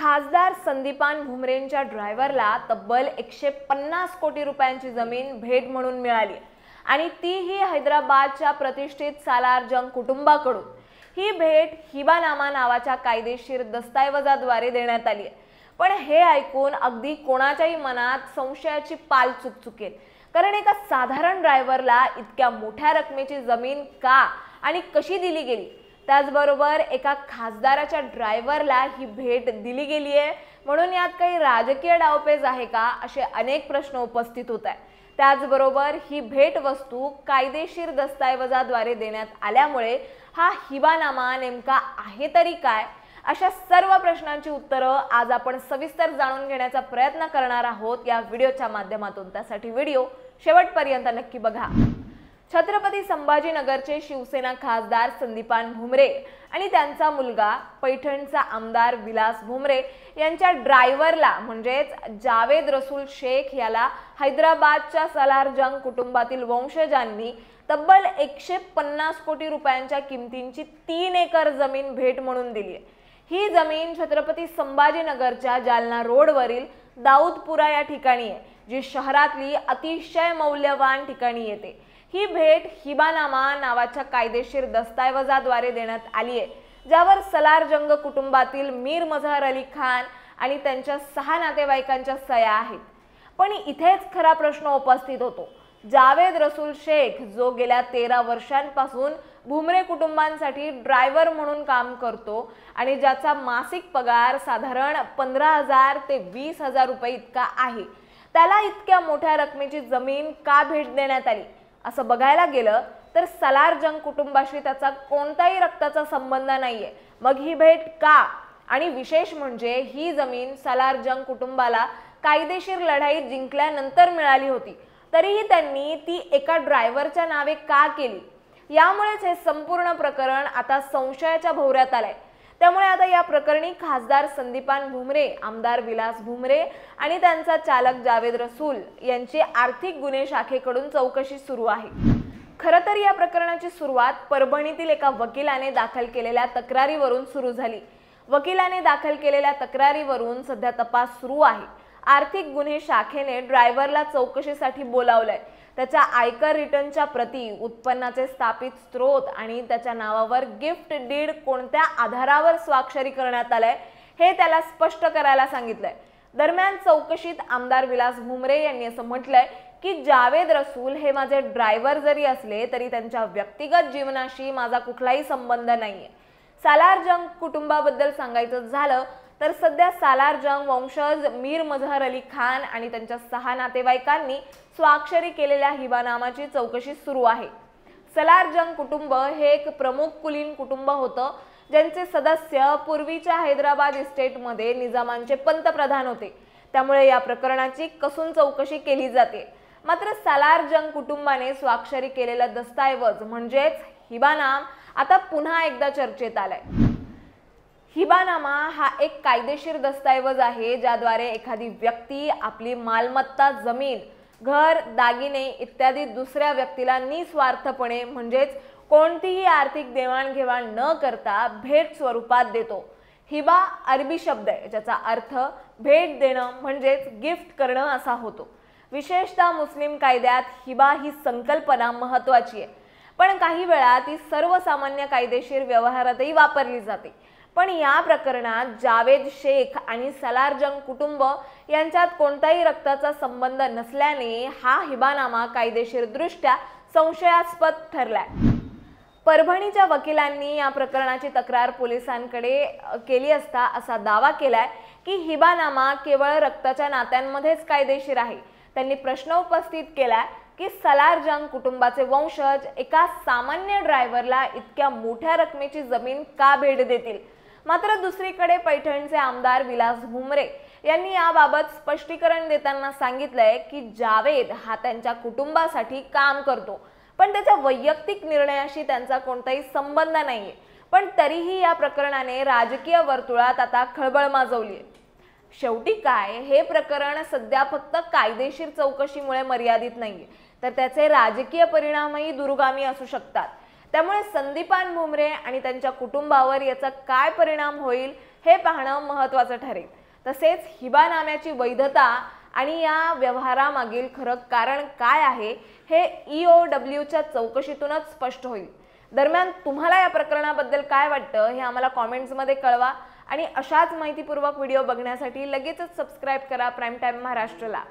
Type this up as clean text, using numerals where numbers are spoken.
खासदार संदीपान भुमरेंच्या ड्रायव्हरला तब्बल 150 कोटी रुपयांची जमीन भेट म्हणून मिळाली आणि तीही हैदराबादच्या प्रतिष्ठित सालार जंग कुटुंबाकडून। ही भेट हिबानामा नावाच्या कायदेशीर दस्तऐवजाद्वारे देण्यात आली आहे। पण हे ऐकून अगदी कोणाच्याही मनात संशयाची पाल चुकचुकेल, कारण एका साधारण ड्रायव्हरला इतक्या मोठ्या रकमेची जमीन का आणि कशी दिली गेली, त्याचबरोबर एका खासदाराच्या ड्रायव्हरला ही भेट दिली गेली आहे म्हणून यात काही राजकीय डावपेच आहे का, असे अनेक प्रश्न उपस्थित होत आहेत। त्याचबरोबर ही भेट वस्तू कायदेशीर दस्तऐवजाद्वारे देण्यात आल्यामुळे हा हिबानामा नेमका आहे तरी काय, अशा सर्व प्रश्नांची उत्तरं आज आपण सविस्तर जाणून घेण्याचा प्रयत्न करणार आहोत या व्हिडिओच्या माध्यमातून। त्यासाठी व्हिडिओ शेवटपर्यंत नक्की बघा। छत्रपती संभाजीनगरचे शिवसेना खासदार संदीपान भुमरे आणि त्यांचा मुलगा पैठणचा आमदार विलास भुमरे यांच्या ड्रायव्हरला म्हणजेच जावेद रसूल शेख याला हैदराबादच्या सालार जंग कुटुंबातील वंशजांनी तब्बल 150 कोटी रुपयांच्या किमतींची 3 एकर जमीन भेट म्हणून दिली आहे। ही जमीन छत्रपती संभाजीनगरच्या जालना रोडवरील दाऊदपुरा या ठिकाणी आहे, जी शहरातली अतिशय मौल्यवान ठिकाणी येते। ही भेट हिबानामा नावाच्या कायदेशीर दस्तऐवजाद्वारे देण्यात आली आहे, ज्यावर सालार जंग कुटुंबातील मीर मजहर अली खान आणि त्यांच्या 6 नातेवाईकांच्या सह्या आहेत। पण इथेच खरा प्रश्न उपस्थित होतो। जावेद रसूल शेख, जो गेल्या 13 वर्षांपासून भुमरे कुटुंबांसाठी ड्रायव्हर म्हणून काम करतो आणि ज्याचा मासिक पगार साधारण 15,000 ते 20,000 रुपये इतका आहे, त्याला इतक्या मोठ्या रकमेची जमीन का भेट देण्यात आली? असं बघायला गेलं तर सालार जंग कुटुंबाशी त्याचा कोणताही रक्ताचा संबंध नाहीये। मग ही भेट का? आणि विशेष म्हणजे ही जमीन सालार जंग कुटुंबाला कायदेशीर लढाई जिंकल्यानंतर मिळाली होती, तरीही त्यांनी ती एका ड्रायव्हरच्या नावे का केली? यामुळेच हे संपूर्ण प्रकरण आता संशयाच्या भोवऱ्यात आलंय। त्यामुळे आता या प्रकरणी खासदार संदीपान भुमरे, आमदार विलास भुमरे आणि त्यांचा चालक जावेद रसूल यांची आर्थिक गुन्हे शाखेकडून चौकशी सुरू आहे। खरं तर या प्रकरणाची सुरुवात परभणीतील एका वकिलाने दाखल केलेल्या तक्रारीवरून सुरू झाली। वकिलाने दाखल केलेल्या तक्रारीवरून सध्या तपास सुरू आहे। आर्थिक गुन्हे शाखेने ड्रायव्हरला चौकशीसाठी बोलावलंय। त्याच्या आयकर रिटर्नच्या प्रती, उत्पन्नाचे स्थापित स्रोत आणि त्याच्या नावावर गिफ्ट डीड कोणत्या आधारावर स्वाक्षरी करण्यात आलाय हे त्याला स्पष्ट करायला सांगितलंय। दरम्यान चौकशीत आमदार विलास भुमरे यांनी असं म्हटलंय की जावेद रसूल हे माझे ड्रायव्हर जरी असले तरी त्यांच्या व्यक्तिगत जीवनाशी माझा कुठलाही संबंध नाहीये। सालार जंग कुटुंबाबद्दल सांगायचं झालं तर सध्या सालार जंग वंशज मीर मजहर अली खान आणि त्यांच्या 6 नातेवाईकांनी स्वाक्षरी केलेल्या हिबानामाची चौकशी सुरू आहे। सालार जंग कुटुंब हे एक प्रमुख कुलीन कुटुंब होतं, ज्यांचे सदस्य पूर्वीच्या हैदराबाद इस्टेटमध्ये निजामांचे पंतप्रधान होते। त्यामुळे या प्रकरणाची कसून चौकशी केली जाते। मात्र सालार जंग कुटुंबाने स्वाक्षरी केलेला दस्तऐवज म्हणजेच हिबानामा आता पुन्हा एकदा चर्चेत आलाय। हिबानामा हा एक कायदेशीर दस्तऐवज आहे, ज्याद्वारे एखादी व्यक्ती आपली मालमत्ता, जमीन, घर, दागिने इत्यादी दुसऱ्या व्यक्तीला निस्वार्थपणे म्हणजेच कोणतीही आर्थिक देवाणघेवाण न करता भेट स्वरूपात देतो। हिबा अरबी शब्द आहे, ज्याचा अर्थ भेट देणं म्हणजेच गिफ्ट करणं असा होतो। विशेषतः मुस्लिम कायद्यात हिबा ही संकल्पना महत्त्वाची आहे, पण काही वेळा ती सर्वसामान्य कायदेशीर व्यवहारातही वापरली जाते। पण या प्रकरणात जावेद शेख आणि सालार जंग कुटुंब यांच्यात कोणताही रक्ताचा संबंध नसल्याने हा हिबानामा कायदेशीरदृष्ट्या संशयास्पद ठरलाय। परभणीच्या वकिलांनी या प्रकरणाची तक्रार पोलिसांकडे केली असता असा दावा केलाय की हिबानामा केवळ रक्ताच्या नात्यांमध्येच कायदेशीर आहे। त्यांनी प्रश्न उपस्थित केलाय की सालार जंग कुटुंबाचे वंशज एका सामान्य ड्रायव्हरला इतक्या मोठ्या रकमेची जमीन का भेट देतील? मात्र दुसरीकडे पैठणचे आमदार विलास भुमरे यांनी याबाबत स्पष्टीकरण देताना सांगितलंय की जावेद हा त्यांच्या कुटुंबासाठी काम करतो, पण त्याच्या वैयक्तिक निर्णयाशी त्यांचा कोणताही संबंध नाहीये। पण तरीही या प्रकरणाने राजकीय वर्तुळात आता खळबळ माजवली आहे। शेवटी काय, हे प्रकरण सध्या फक्त कायदेशीर चौकशीमुळे मर्यादित नाहीये, तर त्याचे राजकीय परिणामही दूरगामी असू शकतात। त्यामुळे संदीपान भुमरे आणि त्यांच्या कुटुंबावर याचा काय परिणाम होईल हे पाहणं महत्त्वाचं ठरेल। तसेच हिबानाम्याची वैधता आणि या व्यवहारामागील खरं कारण काय आहे हे EOWच्या चौकशीतूनच स्पष्ट होईल। दरम्यान तुम्हाला या प्रकरणाबद्दल काय वाटतं हे आम्हाला कॉमेंट्समध्ये कळवा आणि अशाच माहितीपूर्वक व्हिडिओ बघण्यासाठी लगेचच सबस्क्राइब करा प्राईम टाइम महाराष्ट्रला।